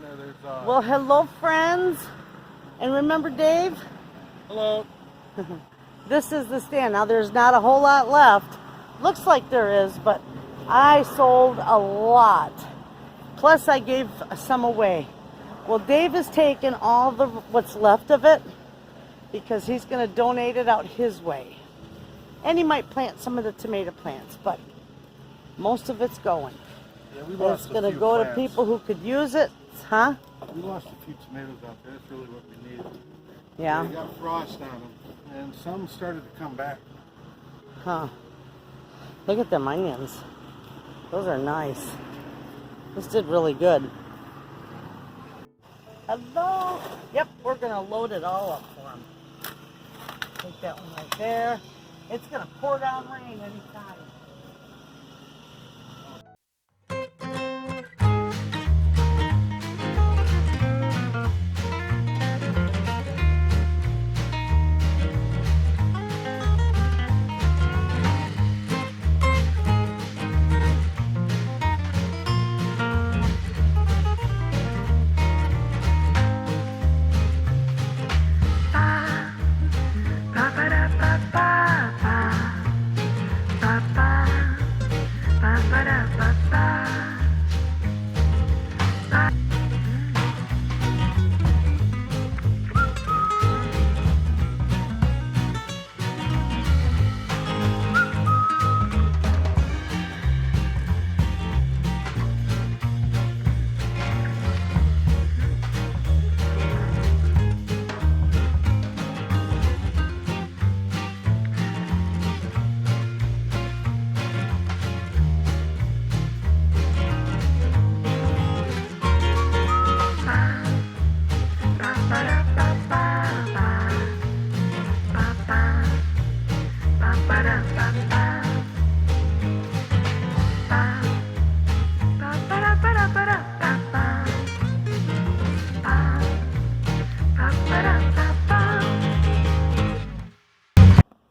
there. There's Well, hello, friends. And remember Dave? hello. This is the stand. Now, there's not a whole lot left. Looks like there is, but I sold a lot. Plus, I gave some away. Well, Dave has taken all the what's left of it because he's going to donate it out his way. And he might plant some of the tomato plants, but most of it's going. Yeah, we And lost it's a going to few go plants. to people who could use it, huh? We lost a few tomatoes out there. That's really what we needed. Yeah. They got frost on them, and some started to come back. Huh. Look at them onions. Those are nice. This did really good. Hello. Yep, we're going to load it all up for him. Take that one right there. It's going to pour down rain anytime.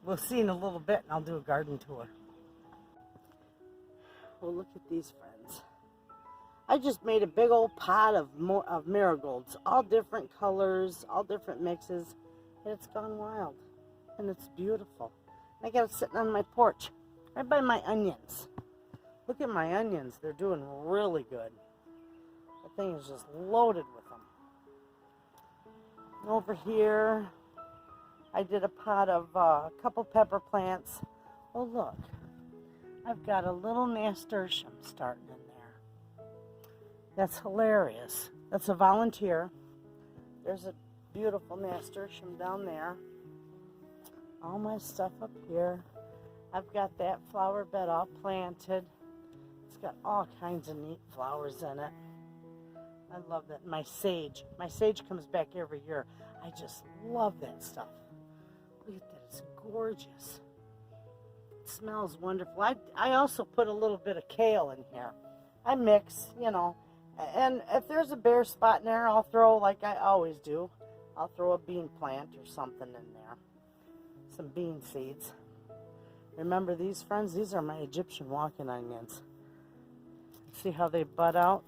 We'll see in a little bit, and I'll do a garden tour. Well, look at these friends. I just made a big old pot of marigolds, all different colors, all different mixes, and it's gone wild, and it's beautiful. I got it sitting on my porch, right by my onions. Look at my onions. They're doing really good. The thing is just loaded with them. And over here, I did a pot of a couple pepper plants. Oh, look. I've got a little nasturtium starting in there. That's hilarious. That's a volunteer. There's a beautiful nasturtium down there. All my stuff up here. I've got that flower bed all planted. It's got all kinds of neat flowers in it. I love that. My sage. My sage comes back every year. I just love that stuff. Look at that, it's gorgeous. It smells wonderful. I also put a little bit of kale in here. I mix, you know, and if there's a bare spot in there, I'll throw, like I always do, I'll throw a bean plant or something in there. Some bean seeds. Remember these, friends? These are my Egyptian walking onions. See how they bud out,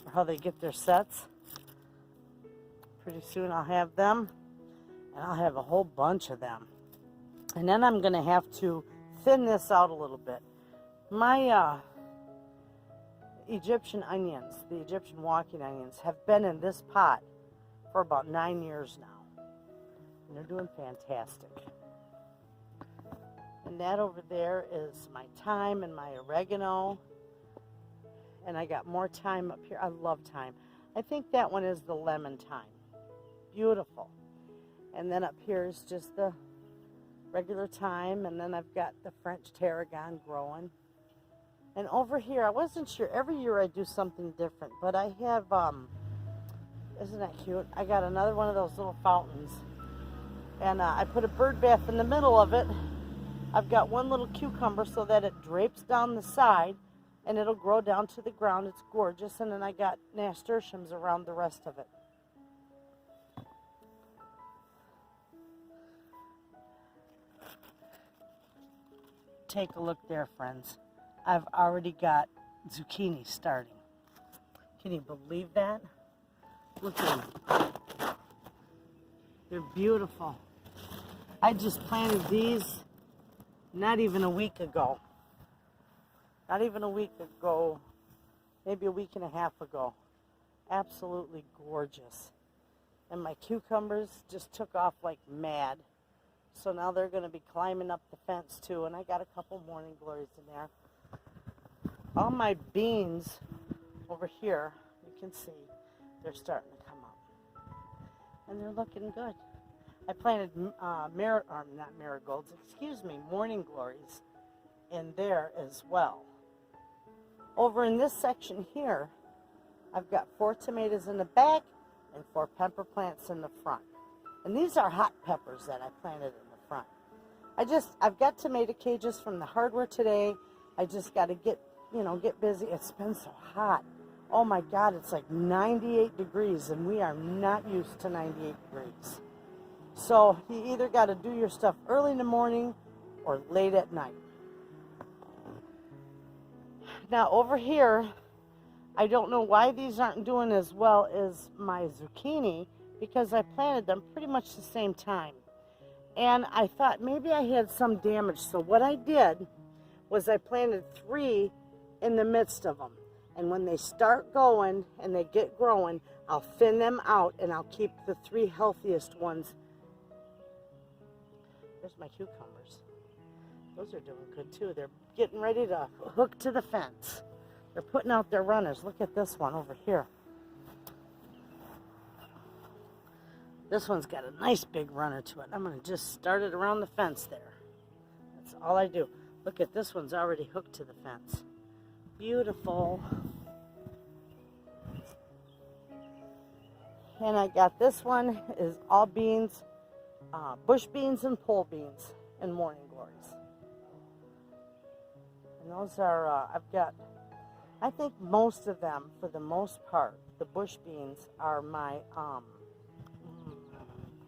or how they get their sets? Pretty soon I'll have them. And I'll have a whole bunch of them. And then I'm going to have to thin this out a little bit. My Egyptian onions, the Egyptian walking onions, have been in this pot for about 9 years now. And they're doing fantastic. And that over there is my thyme and my oregano. And I got more thyme up here. I love thyme. I think that one is the lemon thyme. Beautiful. And then up here is just the regular thyme. And then I've got the French tarragon growing. And over here, I wasn't sure. Every year I do something different. But I have, isn't that cute? I got another one of those little fountains. And I put a bird bath in the middle of it. I've got one little cucumber so that it drapes down the side. And it'll grow down to the ground. It's gorgeous. And then I got nasturtiums around the rest of it. Take a look there, friends. I've already got zucchini starting. Can you believe that? Look at them. They're beautiful. I just planted these not even a week ago. Not even a week ago. Maybe a week and a half ago. Absolutely gorgeous. And my cucumbers just took off like mad. So now they're going to be climbing up the fence too. And I got a couple morning glories in there. All my beans over here, you can see, they're starting to come up. And they're looking good. I planted morning glories in there as well. Over in this section here, I've got 4 tomatoes in the back and 4 pepper plants in the front. And these are hot peppers that I planted in the front. I've got tomato cages from the hardware today. I just got to get busy. It's been so hot. Oh my God, it's like 98 degrees and we are not used to 98 degrees. So you either got to do your stuff early in the morning or late at night. Now over here, I don't know why these aren't doing as well as my zucchini because I planted them pretty much the same time. And I thought maybe I had some damage. So what I did was I planted 3 in the midst of them. And when they start going and they get growing, I'll thin them out and I'll keep the 3 healthiest ones. There's my cucumbers. Those are doing good too. They're getting ready to hook to the fence. They're putting out their runners. Look at this one over here. This one's got a nice big runner to it. I'm going to just start it around the fence there. That's all I do. Look at this one's already hooked to the fence. Beautiful. And I got this one is all beans, bush beans and pole beans and morning glories. And those are, I think most of them, for the most part, the bush beans are my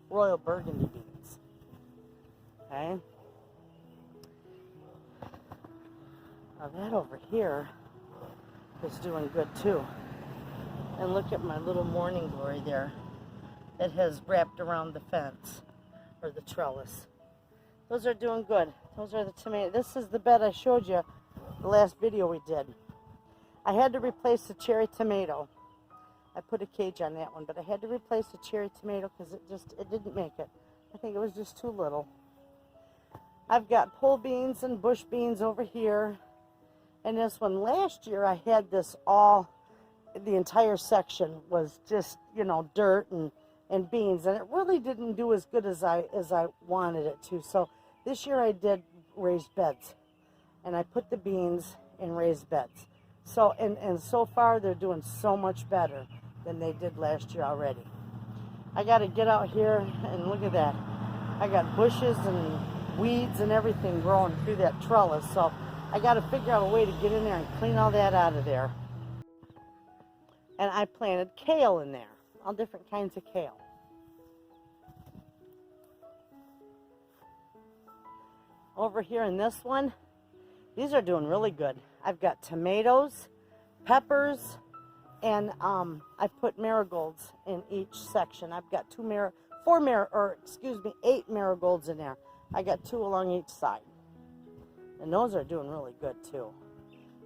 royal burgundy beans. Okay. Now that over here is doing good too. And look at my little morning glory there that has wrapped around the fence or the trellis. Those are doing good. Those are the tomatoes. This is the bed I showed you the last video we did. I had to replace the cherry tomato. I put a cage on that one, but I had to replace the cherry tomato because it didn't make it. I think it was just too little. I've got pole beans and bush beans over here. And this one, last year I had this the entire section was just, dirt and beans. And it really didn't do as good as I wanted it to. So this year I did raised beds. And I put the beans in raised beds. So, and so far they're doing so much better than they did last year already. I got to get out here and look at that. I got bushes and weeds and everything growing through that trellis. So I got to figure out a way to get in there and clean all that out of there. And I planted kale in there, all different kinds of kale. Over here in this one, these are doing really good. I've got tomatoes, peppers, and I put marigolds in each section. I've got 8 marigolds in there. I got 2 along each side. And those are doing really good too.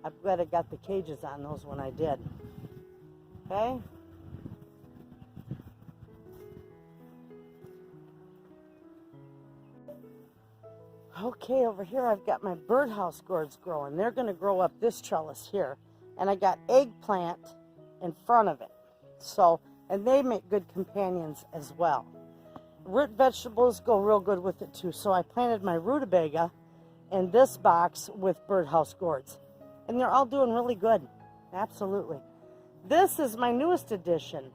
I'm glad I got the cages on those when I did. Okay? Okay, over here I've got my birdhouse gourds growing. They're going to grow up this trellis here. And I got eggplant in front of it. So, and they make good companions as well. Root vegetables go real good with it too. So I planted my rutabaga in this box with birdhouse gourds. And they're all doing really good. Absolutely. This is my newest addition.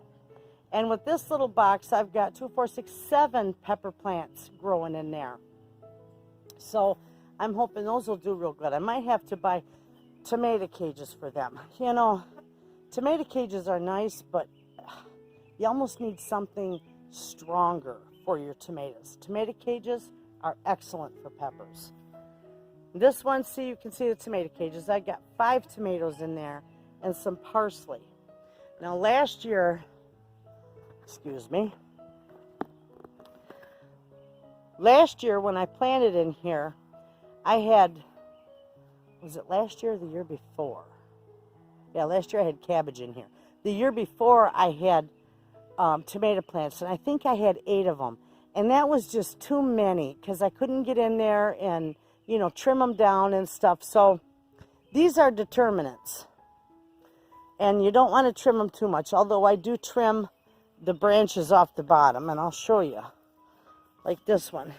And with this little box, I've got 2, 4, 6, 7 pepper plants growing in there. So I'm hoping those will do real good. I might have to buy tomato cages for them. Tomato cages are nice, but you almost need something stronger for your tomatoes. Tomato cages are excellent for peppers. This one, see, you can see the tomato cages. I got 5 tomatoes in there and some parsley. Now last year, Excuse me. Last year when I planted in here, I had, was it last year or the year before? Yeah, last year I had cabbage in here. The year before I had tomato plants, and I think I had 8 of them. And that was just too many because I couldn't get in there and, you know, trim them down and stuff. So these are determinants. And you don't want to trim them too much, although I do trim the branches off the bottom, and I'll show you. Like this one.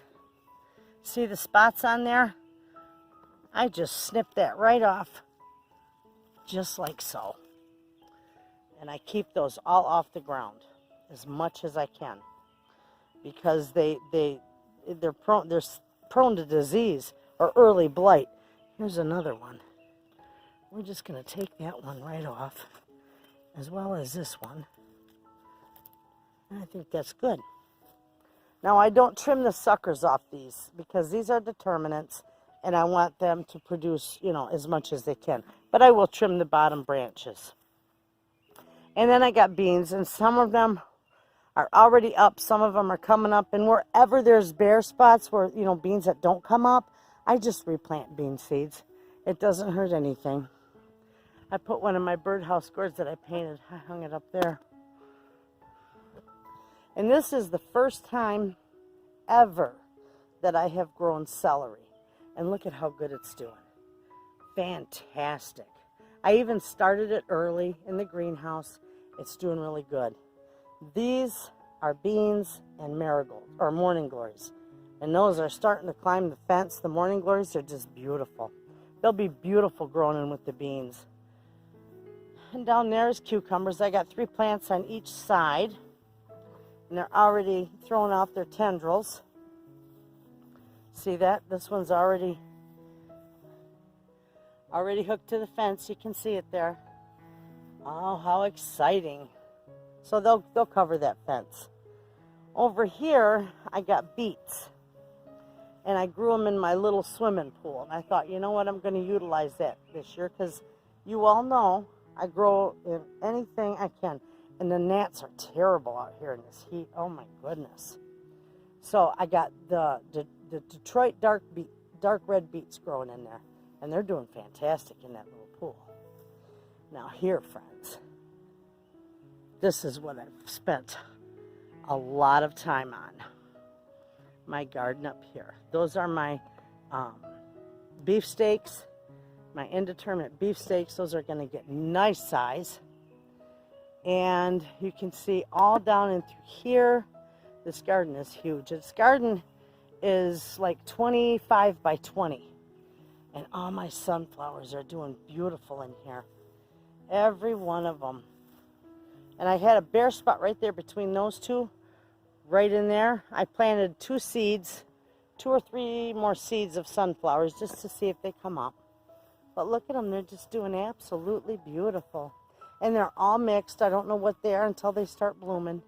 See the spots on there? I just snip that right off, just like so. And I keep those all off the ground as much as I can, because they're prone to disease or early blight. Here's another one. We're just going to take that one right off, as well as this one. And I think that's good. Now, I don't trim the suckers off these because these are determinants, and I want them to produce, you know, as much as they can. But I will trim the bottom branches. And then I got beans, and some of them are already up. Some of them are coming up. And wherever there's bare spots where, you know, beans that don't come up, I just replant bean seeds. It doesn't hurt anything. I put one of my birdhouse gourds that I painted. I hung it up there. And this is the first time ever that I have grown celery. And look at how good it's doing. Fantastic. I even started it early in the greenhouse. It's doing really good. These are beans and marigolds, or morning glories. And those are starting to climb the fence. The morning glories are just beautiful. They'll be beautiful growing in with the beans. And down there is cucumbers. I got 3 plants on each side. And they're already throwing out their tendrils. See that? This one's already hooked to the fence. You can see it there. Oh, how exciting. So they'll cover that fence. Over here, I got beets. And I grew them in my little swimming pool. And I thought, you know what, I'm going to utilize that this year, because you all know I grow in anything I can. And the gnats are terrible out here in this heat. Oh my goodness. So I got the Detroit dark red beets growing in there. And they're doing fantastic in that little pool. Now here, friends, this is what I've spent a lot of time on. My garden up here. Those are my beefsteaks, my indeterminate beefsteaks. Those are going to get nice size. And you can see all down and through here, this garden is huge. This garden is like 25 by 20. And all my sunflowers are doing beautiful in here. Every one of them. And I had a bare spot right there between those two. Right in there. I planted 2 seeds, 2 or 3 more seeds of sunflowers just to see if they come up. But look at them. They're just doing absolutely beautiful. And they're all mixed. I don't know what they are until they start blooming.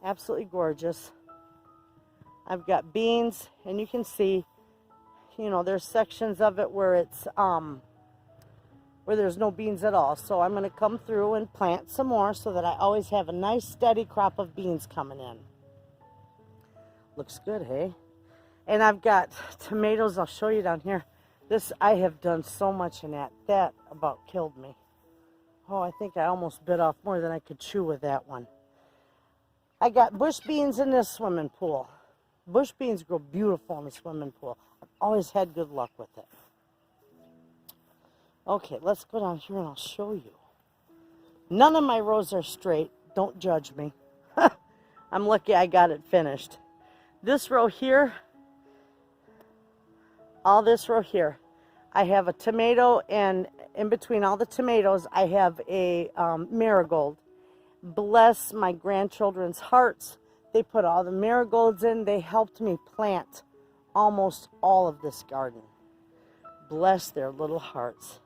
Absolutely gorgeous. I've got beans, and you can see, you know, there's sections of it where it's where there's no beans at all. So I'm going to come through and plant some more so that I always have a nice steady crop of beans coming in. Looks good, hey? And I've got tomatoes. I'll show you down here. This, I have done so much in that. That about killed me. Oh, I think I almost bit off more than I could chew with that one. I got bush beans in this swimming pool. Bush beans grow beautiful in the swimming pool. I've always had good luck with it. Okay, let's go down here and I'll show you. None of my rows are straight. Don't judge me. I'm lucky I got it finished. This row here, all this row here, I have a tomato, and in between all the tomatoes, I have a marigold. Bless my grandchildren's hearts. They put all the marigolds in. They helped me plant almost all of this garden. Bless their little hearts.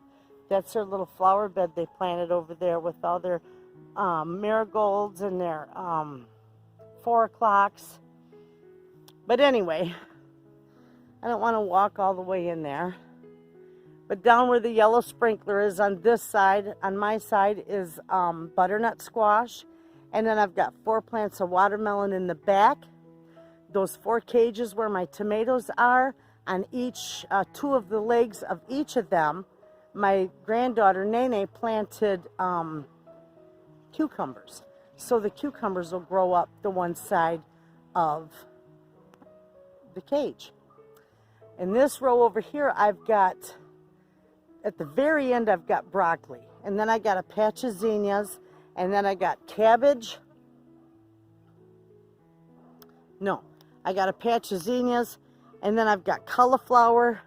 That's their little flower bed they planted over there with all their marigolds and their 4 o'clocks. But anyway, I don't want to walk all the way in there. But down where the yellow sprinkler is on this side, on my side, is butternut squash. And then I've got 4 plants of watermelon in the back. Those 4 cages where my tomatoes are, on each 2 of the legs of each of them, my granddaughter Nene planted cucumbers. So the cucumbers will grow up the one side of the cage. In this row over here, I've got, at the very end, I've got broccoli. And then I got a patch of zinnias. And then I got cabbage. No, I got a patch of zinnias. And then I've got cauliflower.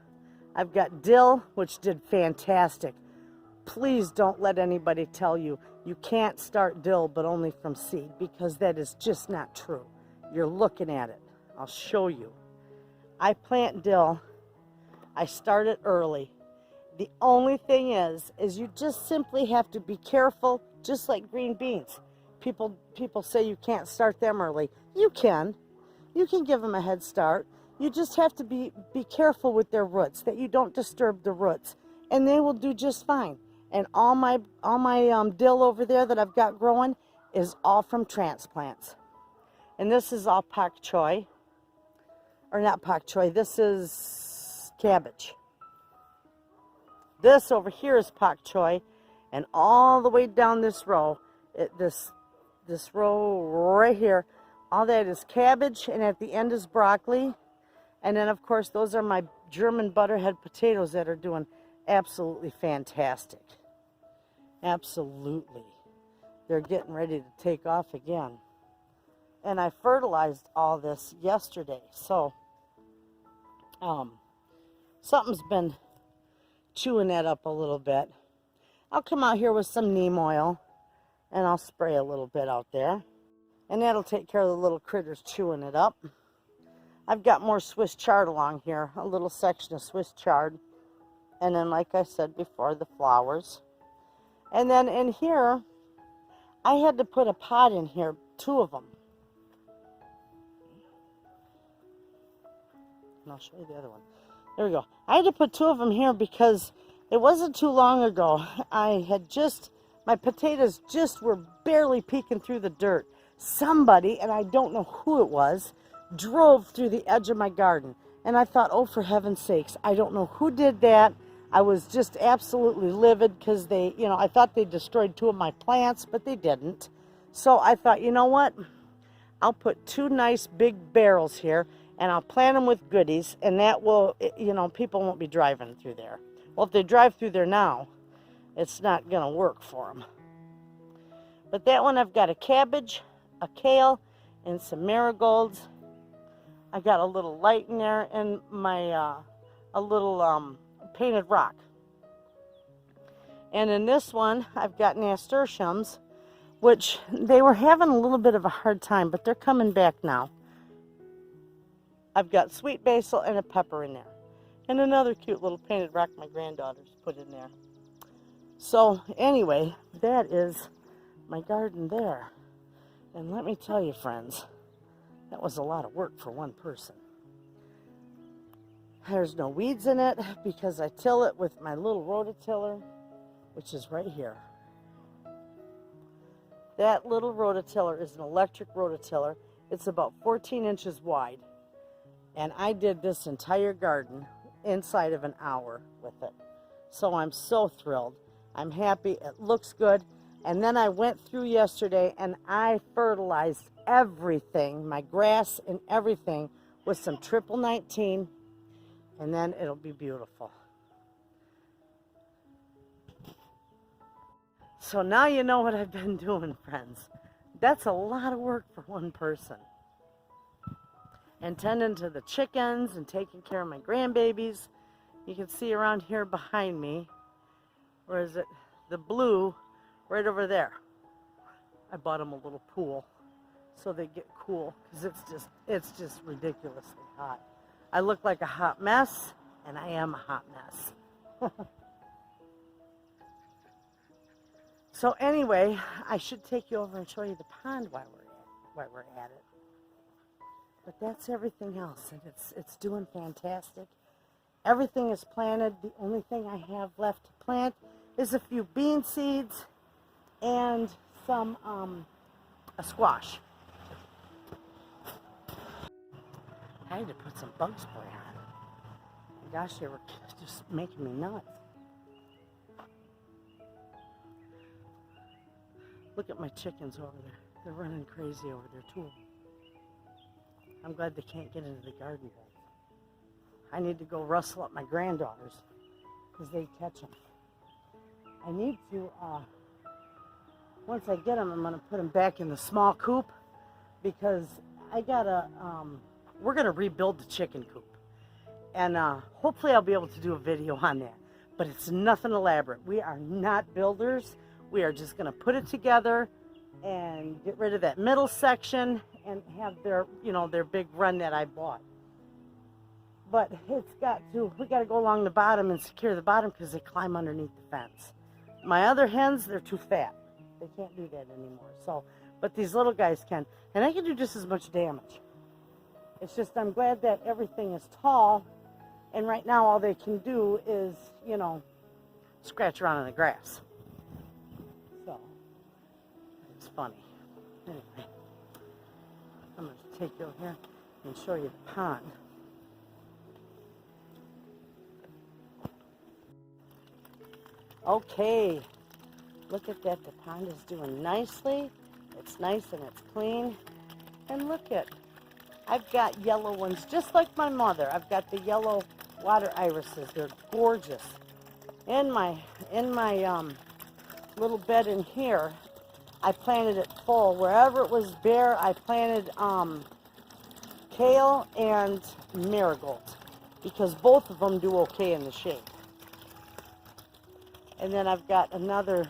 I've got dill, which did fantastic. Please don't let anybody tell you you can't start dill but only from seed, because that is just not true. You're looking at it. I'll show you. I plant dill. I start it early. The only thing is you just simply have to be careful, just like green beans. People say you can't start them early. You can. You can give them a head start. You just have to be careful with their roots, that you don't disturb the roots, and they will do just fine. And all my dill over there that I've got growing is all from transplants. And this is all pak choi, or not pak choi. This is cabbage. This over here is pak choi, and all the way down this row, this row right here, all that is cabbage, and at the end is broccoli. And then, of course, those are my German butterhead potatoes that are doing absolutely fantastic. Absolutely. They're getting ready to take off again. And I fertilized all this yesterday. So, something's been chewing that up a little bit. I'll come out here with some neem oil, and I'll spray a little bit out there. And that'll take care of the little critters chewing it up. I've got more Swiss chard along here, a little section of Swiss chard. And then, like I said before, the flowers. And then in here, I had to put a pot in here, 2 of them. And I'll show you the other one. There we go. I had to put 2 of them here because it wasn't too long ago. My potatoes just were barely peeking through the dirt. Somebody, and I don't know who it was, drove through the edge of my garden. And I thought, oh, for heaven's sakes, I don't know who did that. I was just absolutely livid because I thought they destroyed 2 of my plants, but they didn't. So I thought, you know what? I'll put 2 nice big barrels here, and I'll plant them with goodies, and that will, people won't be driving through there. Well, if they drive through there now, it's not going to work for them. But that one, I've got a cabbage, a kale, and some marigolds. I got a little light in there, and a little painted rock. And in this one, I've got nasturtiums, which they were having a little bit of a hard time, but they're coming back now. I've got sweet basil and a pepper in there. And another cute little painted rock my granddaughter's put in there. So anyway, that is my garden there. And let me tell you, friends, that was a lot of work for one person. There's no weeds in it because I till it with my little rototiller, which is right here. That little rototiller is an electric rototiller. It's about 14 inches wide. And I did this entire garden inside of an hour with it. So I'm so thrilled. I'm happy. It looks good. And then I went through yesterday and I fertilized everything, my grass and everything, with some 1919, and then it'll be beautiful. So now you know what I've been doing, friends. That's a lot of work for one person. And tending to the chickens and taking care of my grandbabies. You can see around here behind me, where is it? The blue, right over there. I bought them a little pool so they get cool, because it's just ridiculously hot. I look like a hot mess, and I am a hot mess. So anyway, I should take you over and show you the pond while we're at it. But that's everything else, and it's doing fantastic. Everything is planted. The only thing I have left to plant is a few bean seeds and some a squash. I had to put some bug spray on. Gosh, they were just making me nuts. Look at my chickens over there. They're running crazy over there too. I'm glad they can't get into the garden bed. I need to go rustle up my granddaughters because they catch them. I need to, once I get them, I'm going to put them back in the small coop because I gotta, we're going to rebuild the chicken coop. And hopefully I'll be able to do a video on that. But it's nothing elaborate. We are not builders. We are just going to put it together and get rid of that middle section and have their, you know, their big run that I bought. But we got to go along the bottom and secure the bottom because they climb underneath the fence. My other hens, they're too fat. They can't do that anymore. So, but these little guys can. And I can do just as much damage. It's just I'm glad that everything is tall. And right now all they can do is, you know, scratch around in the grass. So, it's funny. Anyway, I'm going to take you over here and show you the pond. Okay, look at that. The pond is doing nicely. It's nice and it's clean. And look at, I've got yellow ones just like my mother. I've got the yellow water irises. They're gorgeous. In my little bed in here, I planted it full. Wherever it was bare, I planted kale and marigolds because both of them do okay in the shade. And then I've got another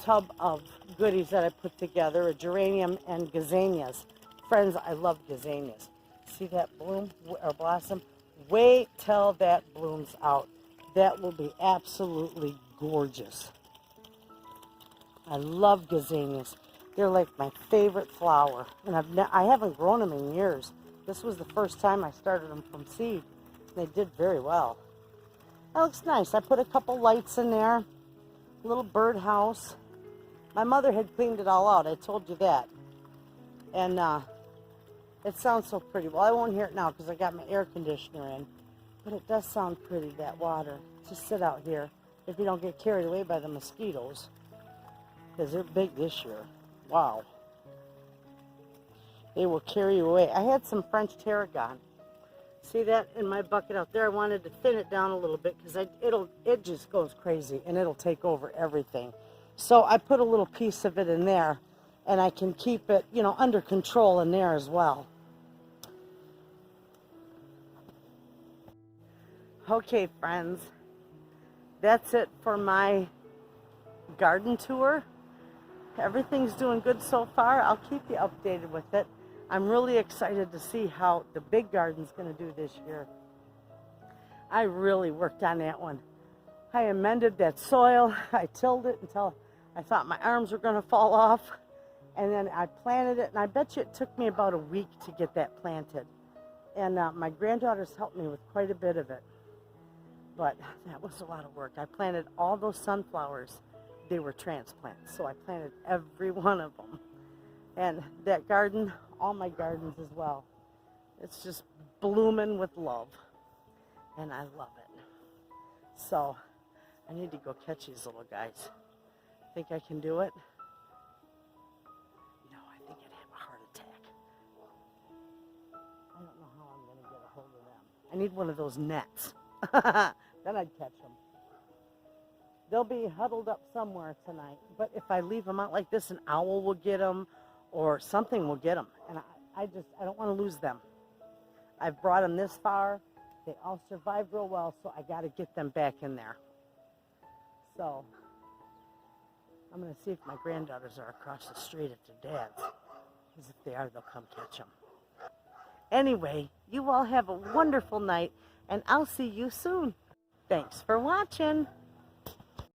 tub of goodies that I put together, a geranium and gazanias. Friends, I love gazanias. See that bloom or blossom? Wait till that blooms out. That will be absolutely gorgeous. I love gazanias. They're like my favorite flower. And I haven't grown them in years. This was the first time I started them from seed. They did very well. That looks nice. I put a couple lights in there. A little birdhouse. My mother had cleaned it all out. I told you that. And it sounds so pretty. Well, I won't hear it now because I got my air conditioner in. But it does sound pretty, that water. Just sit out here if you don't get carried away by the mosquitoes. Because they're big this year. Wow. They will carry you away. I had some French tarragon. See that in my bucket out there? I wanted to thin it down a little bit because it just goes crazy and it'll take over everything. So I put a little piece of it in there and I can keep it, you know, under control in there as well. Okay, friends, that's it for my garden tour. Everything's doing good so far. I'll keep you updated with it. I'm really excited to see how the big garden's going to do this year. I really worked on that one. I amended that soil. I tilled it until I thought my arms were going to fall off. And then I planted it, and I bet you it took me about a week to get that planted. And my granddaughters helped me with quite a bit of it. But that was a lot of work. I planted all those sunflowers. They were transplants, so I planted every one of them. And that garden, all my gardens as well, it's just blooming with love. And I love it. So I need to go catch these little guys. Think I can do it? No, I think I'd have a heart attack. I don't know how I'm going to get a hold of them. I need one of those nets. Then I'd catch them. They'll be huddled up somewhere tonight. But if I leave them out like this, an owl will get them or something will get them. And I don't want to lose them. I've brought them this far. They all survived real well, so I got to get them back in there. So I'm going to see if my granddaughters are across the street at their dad's. Because if they are, they'll come catch them. Anyway, you all have a wonderful night, and I'll see you soon. Thanks for watching.